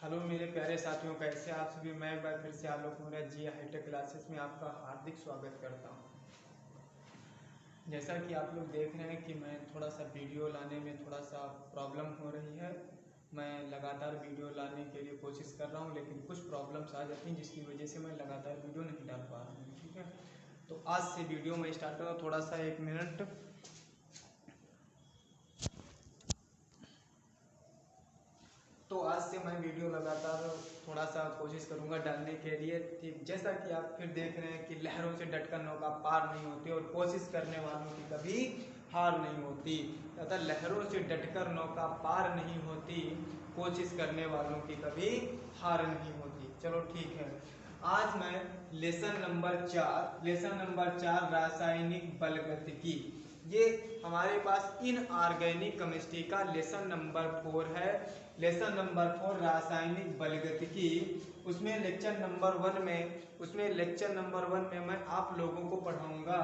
Hello मेरे प्यारे साथियों, कैसे आप सभी। मैं एक बार फिर से आप लोग मेरा जी हाईटेक क्लासेस में आपका हार्दिक स्वागत करता हूं। जैसा कि आप लोग देख रहे हैं कि मैं थोड़ा सा वीडियो लाने में थोड़ा सा प्रॉब्लम हो रही है। मैं लगातार वीडियो लाने के लिए कोशिश कर रहा हूं, लेकिन कुछ प्रॉब्लम्स आ जाती हैं जिसकी वजह से मैं लगातार वीडियो नहीं डाल पा रहा हूँ। ठीक है, तो आज से वीडियो मैं स्टार्ट करूँ। थोड़ा सा 1 मिनट। तो आज से मैं वीडियो लगातार थोड़ा सा कोशिश करूंगा डालने के लिए। ठीक जैसा कि आप फिर देख रहे हैं कि लहरों से डटकर नौका पार नहीं होती और कोशिश करने वालों की कभी हार नहीं होती, तथा लहरों से डटकर नौका पार नहीं होती, कोशिश करने वालों की कभी हार नहीं होती। चलो ठीक है, आज मैं लेसन नंबर 4 रासायनिक बलगतिकी, ये हमारे पास इनऑर्गेनिक केमिस्ट्री का लेसन नंबर 4 है। लेसन नंबर 4 रासायनिक बलगतिकी। उसमें लेक्चर नंबर 1 में मैं आप लोगों को पढ़ाऊंगा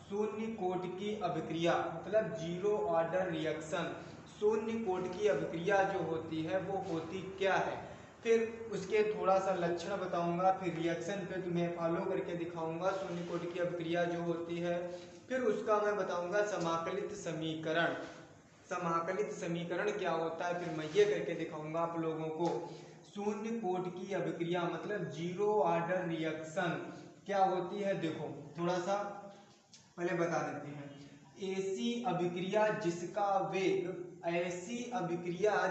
शून्य कोट की अभिक्रिया, मतलब जीरो ऑर्डर रिएक्शन। शून्य कोट की अभिक्रिया जो होती है वो होती क्या है, फिर उसके थोड़ा सा लक्षण बताऊंगा, फिर रिएक्शन पे तुम्हें फॉलो करके दिखाऊंगा शून्य कोट की अभिक्रिया जो होती है। फिर उसका मैं बताऊंगा समाकलित समीकरण। समाकलित समीकरण क्या होता है, फिर मैं ये करके दिखाऊंगा आप लोगों को। शून्य कोट की अभिक्रिया मतलब जीरो ऑर्डर रिएक्शन क्या होती है, देखो थोड़ा सा पहले बता देते हैं। ऐसी अभिक्रिया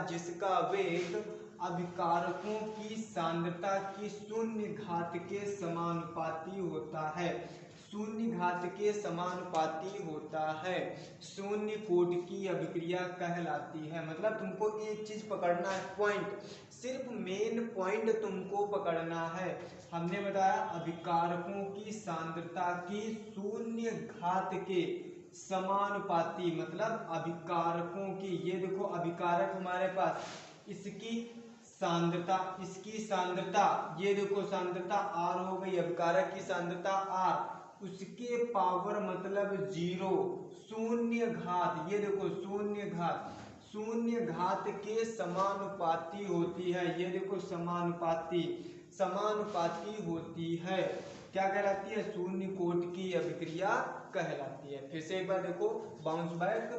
जिसका वेग अभिकारकों की सांद्रता की शून्य घात के समानुपाती होता है। शून्य घात के समानुपाती होता है, शून्य कोट की अभिक्रिया कहलाती है। मतलब तुमको एक चीज पकड़ना है, पॉइंट, सिर्फ मेन पॉइंट तुमको पकड़ना है। हमने बताया अभिकारकों की सांद्रता की शून्य घात के समानुपाती, मतलब अभिकारकों की, ये देखो अभिकारक हमारे पास, इसकी सांद्रता, ये देखो सांद्रता आर हो गई, अभिकारक की सांद्रता आर, उसके पावर मतलब 0, शून्य घात, ये देखो शून्य घात के समानुपाती होती है। ये देखो समानुपाती होती है। क्या कहलाती है, शून्य कोट की अभिक्रिया कहलाती है। फिर से एक बार देखो, बाउंस बैक।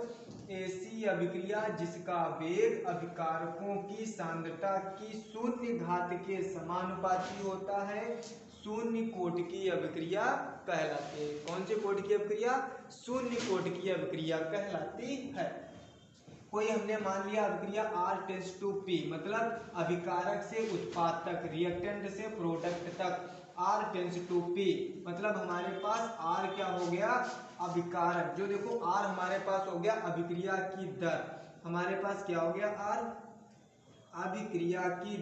ऐसी अभिक्रिया जिसका वेग अभिकारकों की सांद्रता की शून्य घात के समानुपाती होता है, शून्य कोट की अभिक्रिया कहलाती है। कौन से कोट की अभिक्रिया, शून्य कोट की अभिक्रिया कहलाती है। कोई हमने मान लिया अभिक्रिया R टेंड्स टू P, मतलब अभिकारक से उत्पाद तक, रिएक्टेंट से प्रोडक्ट तक, R टेंड्स टू P, मतलब हमारे पास R क्या हो गया, अभिकारक। जो देखो R हमारे पास हो गया अभिक्रिया की दर, हमारे पास क्या हो गया R, अभिक्रिया की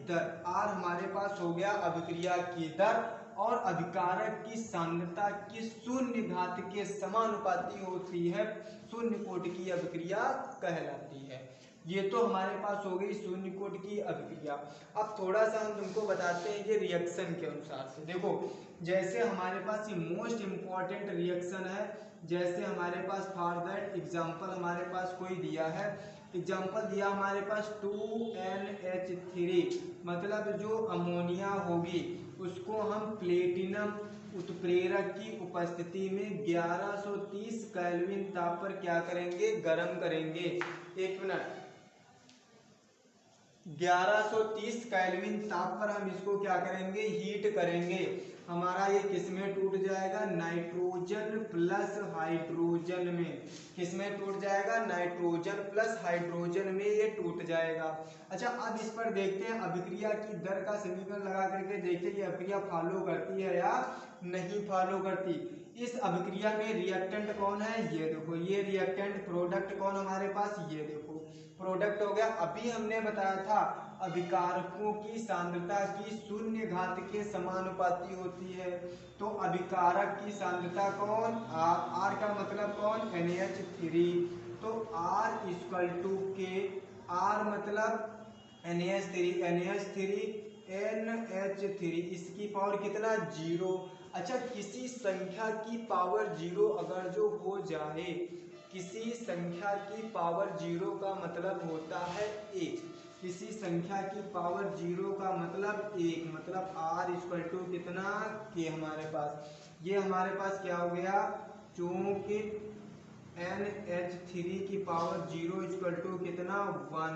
दर R हमारे पास हो गया अभिक्रिया की दर, और अभिकारक की सांद्रता की शून्य घात के समानुपाती होती है, शून्य कोट की अभिक्रिया कहलाती है। ये तो हमारे पास हो गई शून्य कोट की अभिक्रिया। अब थोड़ा सा हम तुमको बताते हैं ये रिएक्शन के अनुसार से। देखो जैसे हमारे पास ये मोस्ट इंपॉर्टेंट रिएक्शन है, जैसे हमारे पास फॉर दैट एग्जांपल हमारे पास कोई दिया है, एग्जांपल दिया हमारे पास 2NH3, मतलब जो अमोनिया होगी उसको हम प्लेटिनम उत्प्रेरक की उपस्थिति में 1130 केल्विन ताप पर क्या करेंगे, गर्म करेंगे। एक मिनट, 1130 केल्विन ताप पर हम इसको क्या करेंगे, हीट करेंगे। हमारा ये किसमें टूट जाएगा, नाइट्रोजन प्लस हाइड्रोजन में। किसमें टूट जाएगा, नाइट्रोजन प्लस हाइड्रोजन में ये टूट जाएगा। अच्छा अब इस पर देखते हैं अभिक्रिया की दर का समीकरण लगा करके देखते हैं ये अभिक्रिया फॉलो करती है या नहीं फॉलो करती। इस अभिक्रिया में रिएक्टेंट कौन है, ये देखो, ये रिएक्टेंट, प्रोडक्ट कौन हमारे पास, ये देखो प्रोडक्ट हो गया। अभी हमने बताया था अभिकारकों की सांद्रता की शून्य घात के समानुपाती होती है, तो अभिकारक की सांद्रता कौन, R का मतलब कौन, NH3, तो R इक्वल टू के, R मतलब NH3 NH3, इसकी पावर कितना, 0। अच्छा किसी संख्या की पावर 0 अगर जो हो जाए, किसी संख्या की पावर 0 का मतलब होता है 1, किसी संख्या की पावर 0 का मतलब 1, मतलब r इक्वल टू कितना के हमारे पास, ये हमारे पास क्या हो गया, चूंकि NH3 की पावर 0 इक्वल टू कितना 1,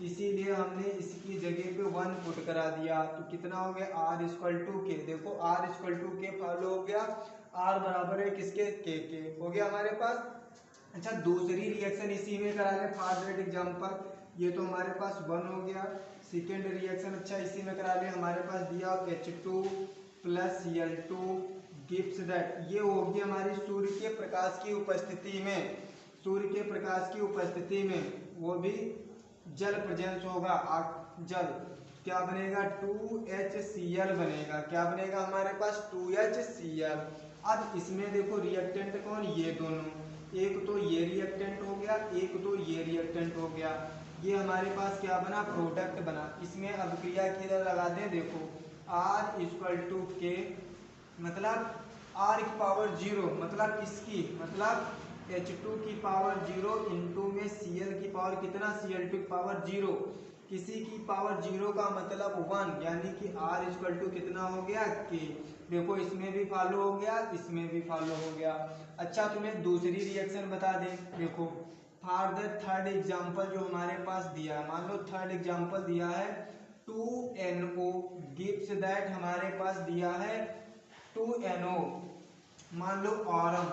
इसीलिए हमने इसकी जगह पे 1 पुट करा दिया, तो कितना हो गया r इक्वल टू के, देखो r इक्वल टू के फॉलो हो गया, r बराबर है किसके, के हो गया हमारे पास। अच्छा दूसरी रिएक्शन इसी में करा ले फॉर दैट एग्जांपल, ये तो हमारे पास 1 हो गया। सेकेंड रिएक्शन अच्छा इसी में करा ले, हमारे पास दिया H2 plus Cl2 gives that, ये होगी हमारी सूर्य के प्रकाश की उपस्थिति में, सूर्य के प्रकाश की उपस्थिति में वो भी जल प्रेजेंस होगा, जल क्या बनेगा 2HCl बनेगा, क्या बनेगा हमारे पास 2HCl। अब इसमें देखो रिएक्टेंट कौन, ये दोनों, एक तो ये रिएक्टेंट हो गया, एक तो ये रिएक्टेंट हो गया, ये हमारे पास क्या बना, प्रोडक्ट बना। इसमें अभिक्रिया की तरह लगा दें, देखो R इक्वल टू के, मतलब R की पावर 0, मतलब किसकी, मतलब H2 की पावर 0 इंटू में Cl की पावर कितना, Cl2 की पावर 0, किसी की पावर 0 का मतलब 1, यानी कि R इक्वल टू कितना हो गया के। देखो इसमें भी फॉलो हो गया, इसमें भी फॉलो हो गया। अच्छा तुम्हें दूसरी रिएक्शन बता दें, देखो फॉर द थर्ड एग्जांपल जो हमारे पास दिया है, मान लो थर्ड एग्जांपल दिया है 2NO गिव्स दैट, हमारे पास दिया है 2NO, मान लो ऑरम,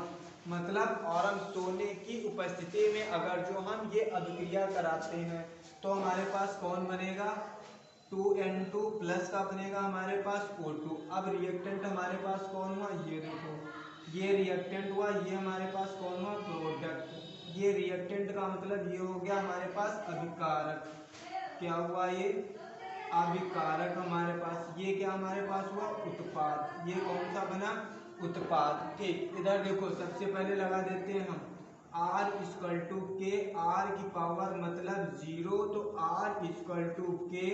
मतलब ऑरम सोने की उपस्थिति में अगर जो हम ये अभिक्रिया कराते हैं तो हमारे पास कौन बनेगा, 2N2 प्लस का बनेगा हमारे पास O2। अब रिएक्टेंट हमारे पास कौन हुआ, ये देखो ये रिएक्टेंट हुआ, ये हमारे पास कौन हुआ, प्रोडक्ट। ये रिएक्टेंट का मतलब ये हो गया हमारे पास अभिकारक, क्या हुआ ये अभिकारक हमारे पास, ये क्या हमारे पास हुआ उत्पाद, ये कौन सा बना उत्पाद। ठीक इधर देखो सबसे पहले लगा देते हैं हम R इक्वल टू के, R की पावर मतलब 0, तो R इक्वल टू के,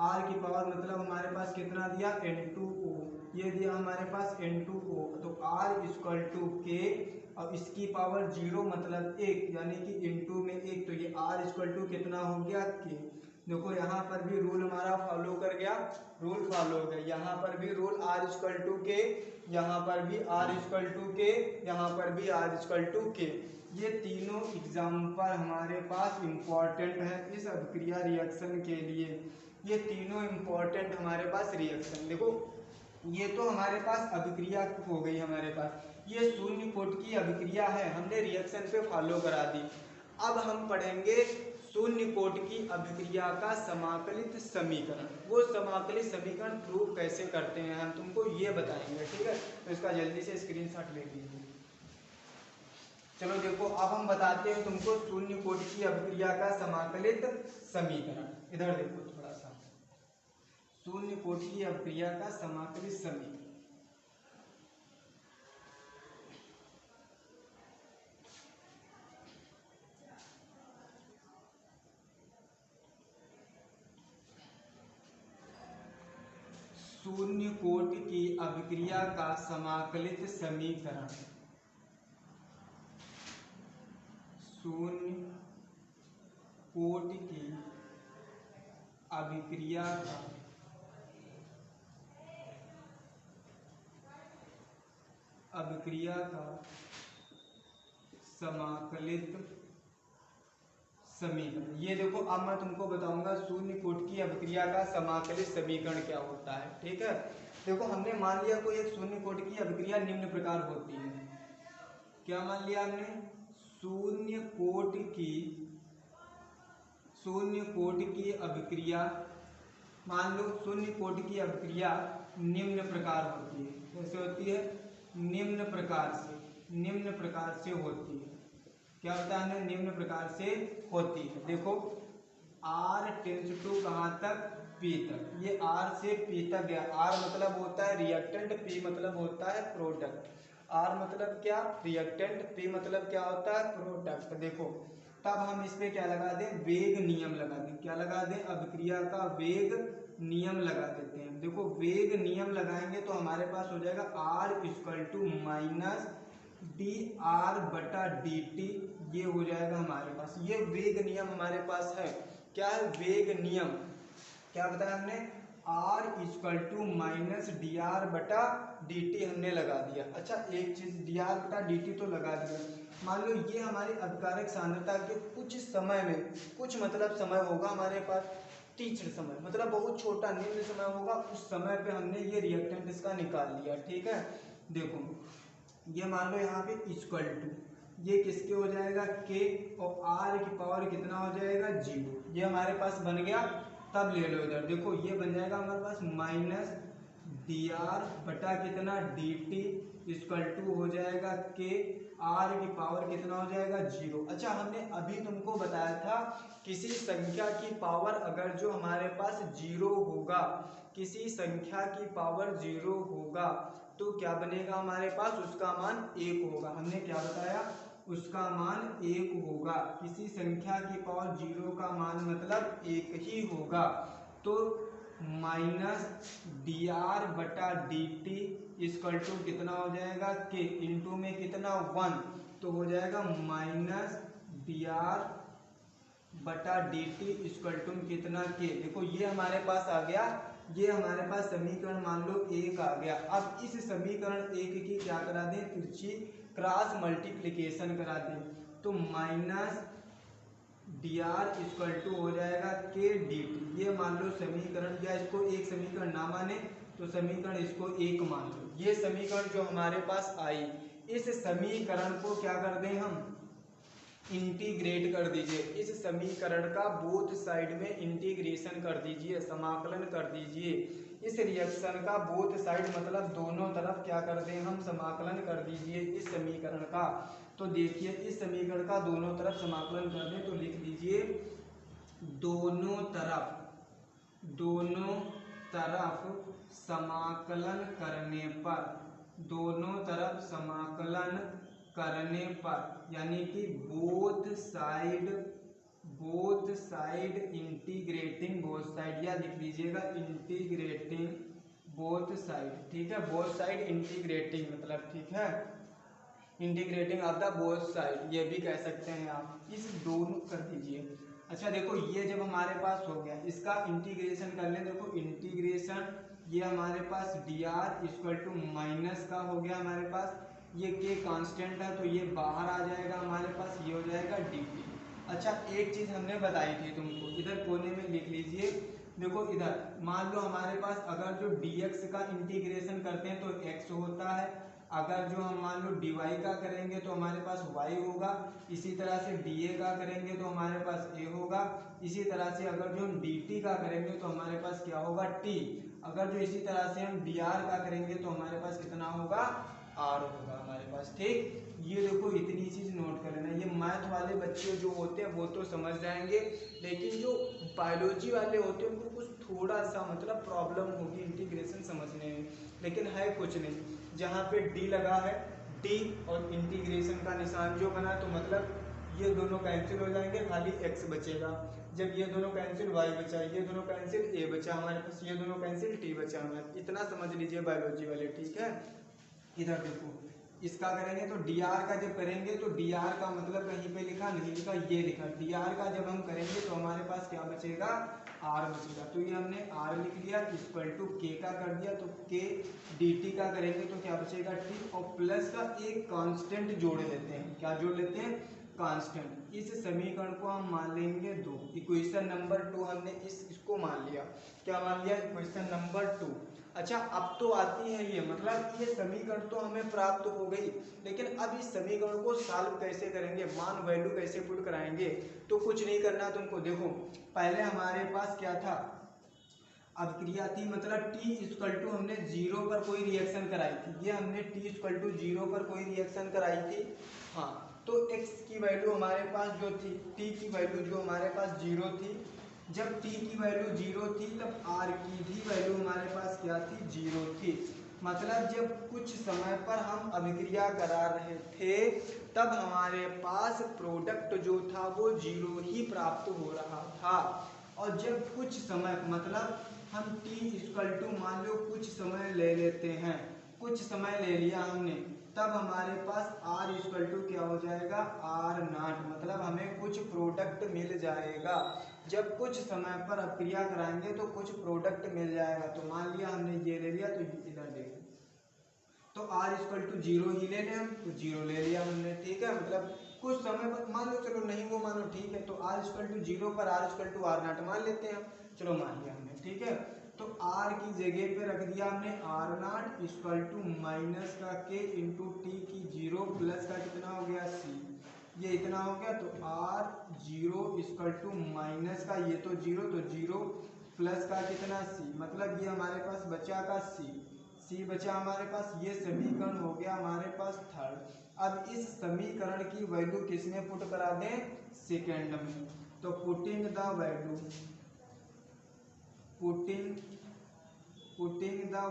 R की पावर मतलब हमारे पास कितना दिया N2O, ये दिया हमारे पास N2O, तो R इक्वल टू के, अब इसकी पावर 0 मतलब 1, यानी कि इंटू में 1, तो ये R इक्वल टू कितना हो गया के। देखो यहाँ पर भी रूल हमारा फॉलो कर गया, रूल फॉलो हो गया, यहाँ पर भी रूल R इक्वल टू के, यहाँ पर भी R इक्वल टू के, यहाँ पर भी R इक्वल टू के। ये तीनों एग्जाम्पल हमारे पास इम्पॉर्टेंट है इस अभिक्रिया रिएक्शन के लिए, ये तीनों इम्पॉर्टेंट हमारे पास रिएक्शन। देखो ये तो हमारे पास अभिक्रिया हो गई हमारे पास, ये शून्य कोट की अभिक्रिया है, हमने रिएक्शन पे फॉलो करा दी। अब हम पढ़ेंगे शून्य कोट की अभिक्रिया का समाकलित समीकरण, वो समाकलित समीकरण प्रूव कैसे करते हैं हम तुमको ये बताएंगे, ठीक है। तो इसका जल्दी से स्क्रीनशॉट ले लीजिए। चलो देखो अब हम बताते हैं तुमको शून्य कोट की अभिक्रिया का समाकलित समीकरण। इधर देखो थोड़ा सा, शून्य कोट की अभिक्रिया का समाकलित समीकरण। शून्य कोट की अभिक्रिया का समाकलित समीकरण, शून्य कोट की अभिक्रिया का समाकलित समीकरण। ये देखो अब मैं तुमको बताऊंगा शून्य कोट की अभिक्रिया का समाकलित समीकरण क्या होता है, ठीक है। देखो हमने मान लिया कोई एक शून्य कोट की अभिक्रिया निम्न प्रकार होती है, क्या मान लिया हमने, शून्य कोट की अभिक्रिया, मान लो शून्य कोट की अभिक्रिया निम्न प्रकार होती है, कैसे होती है, निम्न प्रकार से होती है, क्या होता है, निम्न प्रकार से होती है। देखो R टेंस टू कहाँ तक, P तक, ये R से P तक गया, R मतलब होता है रिएक्टेंट, P मतलब होता है प्रोडक्ट। R मतलब क्या रिएक्टेंट, P मतलब क्या होता है प्रोडक्ट। देखो तब हम इस पे क्या लगा दें, वेग नियम लगा दें, क्या लगा दें, अभिक्रिया का वेग नियम लगा देते हैं। देखो वेग नियम लगाएंगे तो हमारे पास हो जाएगा R equal to minus dr/dt, ये हो जाएगा हमारे पास, ये वेग नियम हमारे पास है। क्या है, वेग नियम। क्या बताया हमने, R equal to minus D R बटा डी टी हमने लगा दिया। अच्छा एक चीज, डी आर बटा डी टी तो लगा दिया, मान लो ये हमारी अभिकारक सांद्रता के कुछ समय में, कुछ मतलब समय होगा हमारे पास टीचर समय, मतलब बहुत छोटा निम्न समय होगा, उस समय पे हमने ये रिएक्टेंट इसका निकाल लिया। ठीक है, देखो ये मान लो यहाँ पे इक्वल टू, ये किसके हो जाएगा, के, और आर की पावर कितना हो जाएगा, 0। ये हमारे पास बन गया। तब ले लो इधर, देखो ये बन जाएगा हमारे पास माइनस डी आर बटा कितना, डी टी इक्वल टू हो जाएगा के, आर की पावर कितना हो जाएगा, 0। अच्छा हमने अभी तुमको बताया था किसी संख्या की पावर अगर जो हमारे पास 0 होगा, किसी संख्या की पावर 0 होगा तो क्या बनेगा हमारे पास, उसका मान 1 होगा। हमने क्या बताया, उसका मान 1 होगा। किसी संख्या की पावर 0 का मान मतलब 1 ही होगा। तो माइनस डी आर बटा डी टी इक्वल टू कितना हो जाएगा, के, इंटू में कितना 1, तो हो जाएगा माइनस डी आर बटा डी टी इक्वल टू कितना, के। देखो ये हमारे पास आ गया, ये हमारे पास समीकरण मान लो 1 आ गया। अब इस समीकरण 1 की क्या करा दें, तिरछी क्रॉस मल्टीप्लिकेशन करा दें, तो minus D R equal to हो जाएगा के डी टी। ये मान लो समीकरण, या इसको एक समीकरण ना माने तो समीकरण इसको 1 मान लो। ये समीकरण जो हमारे पास आई, इस समीकरण को क्या कर दें हम, इंटीग्रेट कर दीजिए। इस समीकरण का बोथ साइड में इंटीग्रेशन कर दीजिए, समाकलन कर दीजिए। इस रिएक्शन का बोथ साइड मतलब दोनों तरफ क्या कर दें हम, समाकलन कर दीजिए इस समीकरण का। तो देखिए इस समीकरण का दोनों तरफ समाकलन कर दें तो लिख दीजिए दोनों तरफ समाकलन करने पर, दोनों तरफ समाकलन करने पर, यानी कि both side integrating both side, या लिख लीजिएगा इंटीग्रेटिंग बोथ साइड। ठीक है, बोथ साइड इंटीग्रेटिंग मतलब, ठीक है, integrating of the both side ये भी कह सकते हैं आप। इस दोनों कर दीजिए। अच्छा देखो ये जब हमारे पास हो गया, इसका इंटीग्रेशन कर लें। देखो इंटीग्रेशन, ये हमारे पास D are equal to minus का हो गया हमारे पास, ये के कांस्टेंट है तो ये बाहर आ जाएगा हमारे पास, ये हो जाएगा डी टी। अच्छा एक चीज हमने बताई थी तुमको, इधर कोने में लिख लीजिए। देखो इधर मान लो हमारे पास अगर जो dx का इंटीग्रेशन करते हैं तो x होता है, अगर जो हम मान लो dy का करेंगे तो हमारे पास y होगा, इसी तरह से dA का करेंगे तो हमारे पास a होगा, इसी तरह से अगर जो हम dt का करेंगे तो हमारे पास क्या होगा, t। अगर जो इसी तरह से हम dr का करेंगे तो हमारे पास कितना होगा, r होगा हमारे पास। ठीक, ये देखो इतनी चीज नोट कर लेना। ये मैथ वाले बच्चे जो होते हैं वो तो समझ जाएंगे, लेकिन जो बायोलॉजी वाले होते हैं उनको कुछ थोड़ा सा मतलब प्रॉब्लम होगी इंटीग्रेशन समझने में, लेकिन है कुछ नहीं। जहाँ पे डी लगा है, डी और इंटीग्रेशन का निशान जो बना, तो मतलब ये दोनों कैंसिल हो जाएंगे, खाली x बचेगा। जब ये दोनों कैंसिल y बचा, ये दोनों कैंसिल a बचा हमारे पास, ये दोनों कैंसिल t बचा हमारे। इतना समझ लीजिए बायोलॉजी वाले। ठीक है, इधर देखो इसका करेंगे तो dr का जब करेंगे तो dr का मतलब कहीं पे लिखा नहीं लिखा, ये लिखा। dr का जब हम करेंगे तो हमारे पास क्या बचेगा, r बचेगा। तो ये हमने r लिख लिया, इक्वल टू k का कर दिया, तो k dt का करेंगे तो क्या बचेगा, t, और प्लस का एक कांस्टेंट जोड़ लेते हैं। क्या जोड़ लेते हैं, कांस्टेंट। इस समीकरण को हम मान लेंगे 2। इक्वेशन नंबर 2 हमने इसको मान लिया। क्या मान लिया, इक्वेशन नंबर 2। अच्छा अब तो आती है ये, मतलब ये समीकरण तो हमें प्राप्त हो गई, लेकिन अब इस समीकरण को सॉल्व कैसे करेंगे, मान वैल्यू कैसे पुट कराएंगे। तो कुछ नहीं करना तुमको। देखो पहले हमारे पास क्या था, अभिक्रिया थी, मतलब t इक्वल टू हमने 0 पर कोई रिएक्शन कराई थी। ये हमने t इक्वल टू 0 पर कोई रिएक्शन कराई थी। हाँ, तो x की वैल्यू हमारे पास जो थी, t की वैल्यू जो हमारे पास 0 थी। जब t की वैल्यू 0 थी तब r की भी वैल्यू हमारे पास क्या थी, 0 थी। मतलब जब कुछ समय पर हम अभिक्रिया करा रहे थे तब हमारे पास प्रोडक्ट जो था वो 0 ही प्राप्त हो रहा था। और जब कुछ समय मतलब हम t इक्वल टू मान लो कुछ समय ले लेते हैं, कुछ समय ले लिया हमने, तब हमारे पास R इक्वल टू क्या हो जाएगा, R नॉट, मतलब हमें कुछ प्रोडक्ट मिल जाएगा। जब कुछ समय पर अपक्रिया कराएंगे तो कुछ प्रोडक्ट मिल जाएगा। तो मान लिया हमने ये ले लिया, तो इधर देखो, तो R इक्वल टू 0 ही ले लें हम, तो 0 ले लिया हमने, ठीक है। मतलब कुछ समय पर मान लो, चलो नहीं वो मानो, ठीक है, तो R इक्वल टू 0 पर R equal to R naught मान लेते हैं हम, चलो मान लिया हमने, ठीक है। तो R की जगह पे रख दिया हमने R naught equal to minus का K इंटू टी की 0 प्लस का कितना हो गया C, ये इतना हो गया। तो R0 इक्वल टू माइनस का ये तो 0, तो 0 प्लस का कितना C, मतलब ये हमारे पास बचा का C बचा हमारे पास। ये समीकरण हो गया हमारे पास थर्ड। अब इस समीकरण की वैल्यू किस में पुट करा दें, सेकेंड में। तो putting the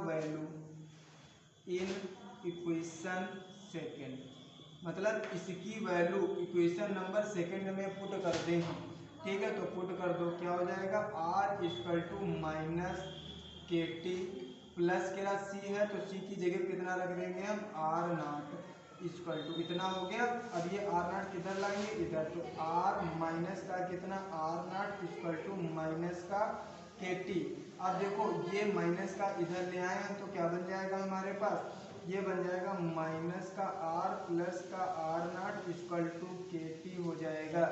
value in equation second, मतलब इसकी वैल्यू इक्वेशन नंबर सेकेंड में पुट कर दें हम, ठीक है। तो पुट कर दो, क्या हो जाएगा, R इक्वल टू माइनस के टी प्लस के C है, तो C की जगह कितना रख देंगे हम, R नॉट इक्वल टू इतना हो गया। अब ये R नॉट किधर लाएंगे, इधर, तो R माइनस का कितना, R naught equal to minus का के टी। अब देखो ये माइनस का इधर ले आए हैं, तो क्या बन जाएगा हमारे पास, ये बन जाएगा माइनस का R प्लस का R नॉट इक्वल टू के टी हो जाएगा।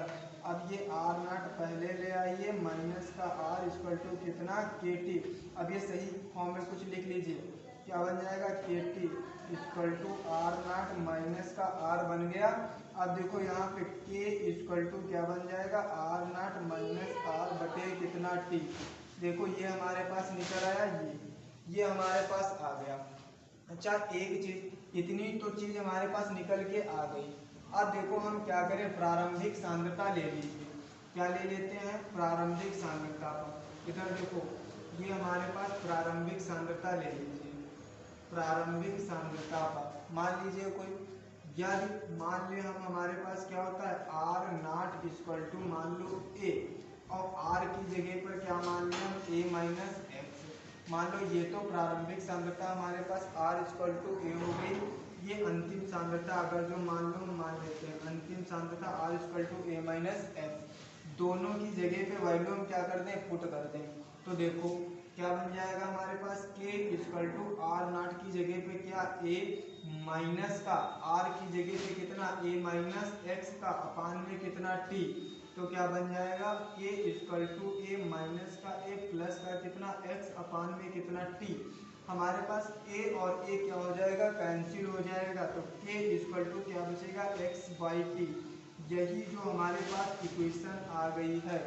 अब ये R नॉट पहले ले आइए, माइनस का R इक्वल टू कितना, के टी। अब ये सही फॉर्म में कुछ लिख लीजिए, क्या बन जाएगा, K T equal to R naught minus का R बन गया। अब देखो यहाँ पे K इक्वल टू क्या बन जाएगा, R नॉट माइनस R बटे कितना T। देखो ये हमारे पास निकल आया, ये हमारे पास आ गया। अच्छा, एक चीज, इतनी तो चीज हमारे पास निकल के आ गई। अब देखो हम क्या करें, प्रारंभिक सांद्रता ले लीजिए, क्या ले लेते हैं, प्रारंभिक सांद्रता पर। इधर देखो ये हमारे पास प्रारंभिक सांद्रता ले लीजिए, प्रारंभिक सांद्रता पर मान लीजिए कोई, यदि मान ले हम, हमारे पास क्या होता है, R नॉट इक्वल टू मान लो A, और R की जगह पर क्या मान लिया हम, A माइनस एक्स। मान लो ये तो प्रारंभिक सांद्रता हमारे पास R इक्वल टू A हो गई। ये अंतिम सांद्रता अगर जो मान लो हम मान लेते हैं, अंतिम सांद्रता R equal to A minus X, दोनों की जगह पे वैल्यू हम क्या कर दें, पुट कर दें। तो देखो क्या बन जाएगा हमारे पास, K equal to R naught की जगह पे क्या, A माइनस का R की जगह पे कितना, A माइनस एक्स का अपान में कितना T। तो क्या बन जाएगा, K equal to A minus का A प्लस का कितना x अपान में कितना T। हमारे पास A और A क्या हो जाएगा, कैंसिल हो जाएगा। तो K इक्वल टू क्या बचेगा, x बाई टी। यही जो हमारे पास इक्वेशन आ गई है,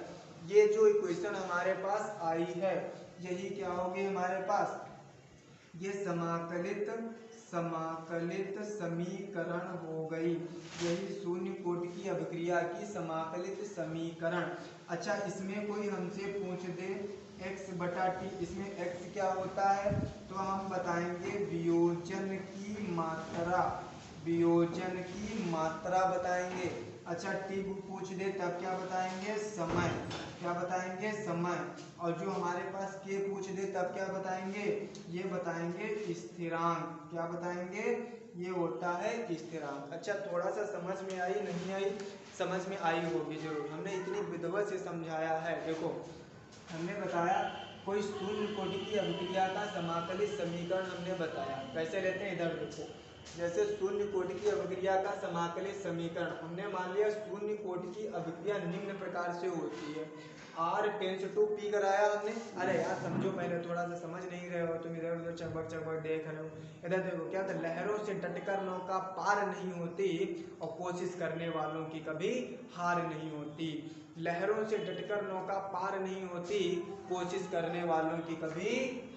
ये जो इक्वेशन हमारे पास आई है, यही क्या होगी हमारे पास, ये समाकलित समीकरण हो गई। यही शून्य कोटि की अभिक्रिया की समाकलित समीकरण। अच्छा, इसमें कोई हमसे पूछ दे x बटा टी, इसमें x क्या होता है, तो हम बताएंगे वियोजन की मात्रा, वियोजन की मात्रा बताएंगे। अच्छा, टी पूछ दे तब क्या बताएंगे, समय, क्या बताएंगे, समय। और जो हमारे पास के पूछ दे तब क्या बताएंगे, ये बताएंगे स्थिरांक, क्या बताएंगे, ये होता है स्थिरांक। अच्छा, थोड़ा सा समझ में आई, नहीं आई, समझ में आई होगी जरूर, हमने इतनी विधिवत से समझाया है। देखो हमने बताया कोई शून्य कोटि की अभिक्रिया का समाकलित समीकरण हमने बताया, कैसे लेते हैं, इधर देखो, जैसे शून्य कोटि की अभिक्रिया का समाकलित समीकरण हमने मान लिया, शून्य कोटि की अभिक्रिया निम्न प्रकार से होती है, R टेंस टू P कराया हमने। अरे यार समझो, पहले थोड़ा सा समझ नहीं रहे हो तुम, इधर उधर चकबक चकबक देख रहे हो। इधर देखो क्या था, लहरों से डटकर नौका पार नहीं होती और कोशिश करने वालों की कभी हार नहीं होती। लहरों से डटकर नौका पार नहीं होती, कोशिश करने वालों की कभी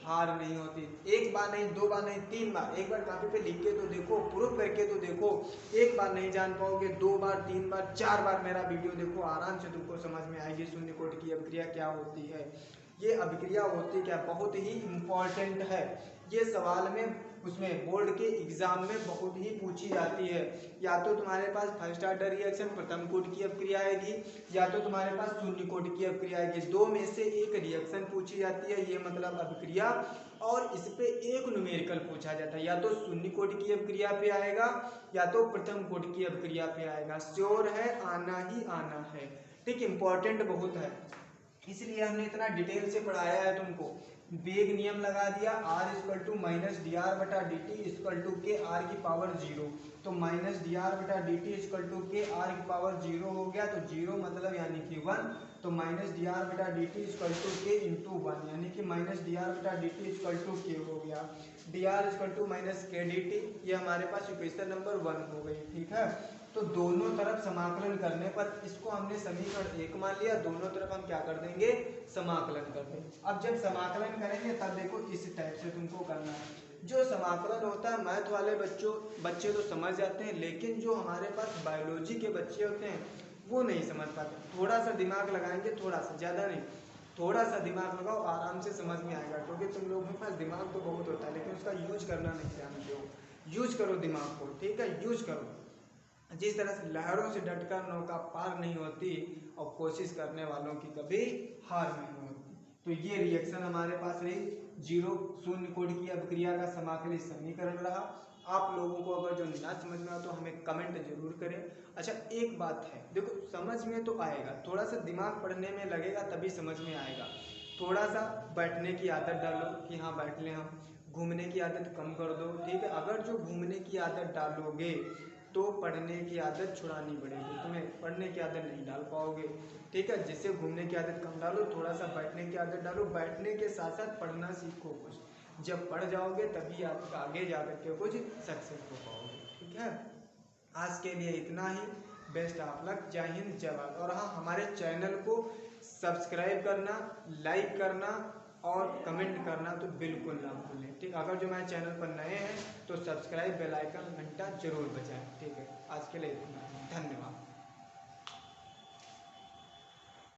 हार नहीं होती। एक बार नहीं, दो बार नहीं, तीन बार, एक बार कापी पे लिख के तो देखो, प्रूफ करके तो देखो, एक बार नहीं जान पाओगे, दो बार, तीन बार, चार बार मेरा वीडियो देखो, आराम से तुमको समझ में आएगी शून्य कोटि की अभिक्रिया क्या होती है। ये अभिक्रिया होती क्या, बहुत ही इम्पोर्टेंट है। ये सवाल में उसमें बोर्ड के एग्जाम में बहुत ही पूछी जाती है। या तो तुम्हारे पास फर्स्ट ऑर्डर रिएक्शन प्रथम कोटि की अभिक्रिया आएगी, या तो तुम्हारे पास शून्य कोटि की अभिक्रिया आएगी। दो में से एक रिएक्शन पूछी जाती है, ये मतलब अभिक्रिया, और इस पे एक न्यूमेरिकल पूछा जाता है। या तो शून्य कोटि की अभिक्रिया पे आएगा या तो प्रथम कोटि की अभिक्रिया पे आएगा। श्योर है, आना ही आना है। ठीक, इंपॉर्टेंट बहुत है, इसलिए हमने इतना डिटेल से पढ़ाया है तुमको। वेग नियम लगा दिया, r equal to minus D R बटा D T equal to K R की पावर 0। तो माइनस डी आर बटा D T equal to K R की पावर 0 हो गया, तो 0 मतलब यानी कि 1। तो माइनस डी आर बटा D T equal to k into 1, यानी कि माइनस डी आर बटा D T equal to k हो गया। D are equal to minus k d t, ये हमारे पास इक्वेशन नंबर 1 हो गई। ठीक है, तो दोनों तरफ समाकलन करने पर इसको हमने समीकरण 1 मान लिया, दोनों तरफ हम क्या कर देंगे, समाकलन कर देंगे। अब जब समाकलन करेंगे तब देखो इस टाइप से तुमको करना है। जो समाकलन होता है मैथ वाले बच्चे तो समझ जाते हैं, लेकिन जो हमारे पास बायोलॉजी के बच्चे होते हैं वो नहीं समझ पाते। थोड़ा सा दिमाग लगाएंगे, थोड़ा सा, ज़्यादा नहीं, थोड़ा सा दिमाग लगाओ, आराम से समझ में आएगा। क्योंकि तुम लोगों के पास दिमाग तो बहुत होता है लेकिन उसका यूज करना नहीं जानते हो। यूज करो दिमाग को, ठीक है, यूज करो। जिस तरह से लहरों से डटकर नौका पार नहीं होती और कोशिश करने वालों की कभी हार नहीं होती। तो ये रिएक्शन हमारे पास रही, 0 शून्य कोटि की अभिक्रिया का समाकलित समीकरण रहा। आप लोगों को अगर जो ना समझ में आ तो हमें कमेंट जरूर करें। अच्छा, एक बात है, देखो समझ में तो आएगा, थोड़ा सा दिमाग पढ़ने में लगेगा तभी समझ में आएगा। थोड़ा सा बैठने की आदत डालो कि हाँ बैठ लें हम, घूमने की आदत कम कर दो। ठीक है, अगर जो घूमने की आदत डालोगे तो पढ़ने की आदत छुड़ानी पड़ेगी, तुम्हें पढ़ने की आदत नहीं डाल पाओगे। ठीक है, जिससे घूमने की आदत कम डालो, थोड़ा सा बैठने की आदत डालो, बैठने के साथ साथ पढ़ना सीखो कुछ। जब पढ़ जाओगे तभी आप आगे जा करके कुछ सक्सेस हो पाओगे। ठीक है, आज के लिए इतना ही। बेस्ट ऑफ लक, जय हिंद, जय भारत। और हाँ, हमारे चैनल को सब्सक्राइब करना, लाइक करना और कमेंट करना तो बिल्कुल ना भूलें। ठीक, अगर जो हमारे चैनल पर नए हैं तो सब्सक्राइब, बेल आइकन, घंटा जरूर बजाएं। ठीक है, आज के लिए इतना, धन्यवाद।